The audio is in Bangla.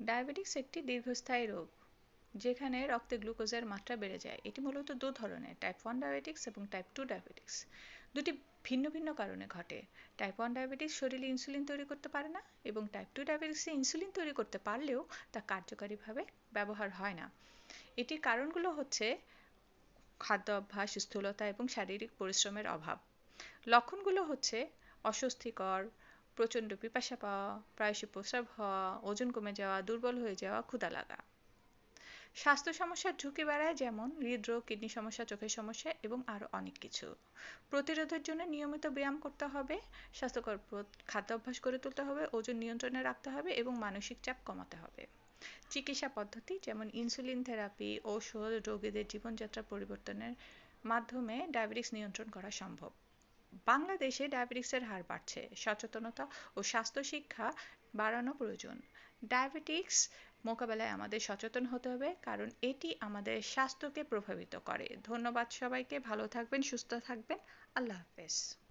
ডায়াবেটিস একটি দীর্ঘস্থায়ী রোগ যেখানে রক্তে গ্লুকোজের মাত্রা বেড়ে যায়। এটি মূলত দু ধরনের, টাইপ 1 ডায়াবেটিস এবং টাইপ 2 ডায়াবেটিস। দুটি ভিন্ন ভিন্ন কারণে ঘটে। টাইপ 1 ডায়াবেটিস শরীরে ইনসুলিন তৈরি করতে পারে না এবং টাইপ 2 ডায়াবেটিসে ইনসুলিন তৈরি করতে পারলেও তা কার্যকারীভাবে ব্যবহার হয় না। এটির কারণগুলো হচ্ছে খাদ্য অভ্যাস, স্থূলতা এবং শারীরিক পরিশ্রমের অভাব। লক্ষণগুলো হচ্ছে অস্বস্তিকর, প্রচণ্ড পিপাসা পাওয়া, প্রায়শই প্রস্রাব হওয়া, ওজন কমে যাওয়া, দুর্বল হয়ে যাওয়া, ক্ষুধা লাগা। স্বাস্থ্য সমস্যার ঝুঁকি বাড়ায়, যেমন হৃদরোগ, কিডনি সমস্যা, চোখের সমস্যা এবং আরও অনেক কিছু। প্রতিরোধের জন্য নিয়মিত ব্যায়াম করতে হবে, স্বাস্থ্যকর খাদ্যাভ্যাস গড়ে তুলতে হবে, ওজন নিয়ন্ত্রণে রাখতে হবে এবং মানসিক চাপ কমাতে হবে। চিকিৎসা পদ্ধতি যেমন ইনসুলিন থেরাপি, ঔষধ, রোগীদের জীবনযাত্রা পরিবর্তনের মাধ্যমে ডায়াবেটিস নিয়ন্ত্রণ করা সম্ভব। বাংলাদেশে ডায়াবেটিসের হার বাড়ছে, সচেতনতা ও স্বাস্থ্য শিক্ষা বাড়ানো প্রয়োজন। ডায়াবেটিস মোকাবেলায় আমাদের সচেতন হতে হবে, কারণ এটি আমাদের স্বাস্থ্যকে প্রভাবিত করে। ধন্যবাদ সবাইকে, ভালো থাকবেন, সুস্থ থাকবেন। আল্লাহ হাফেজ।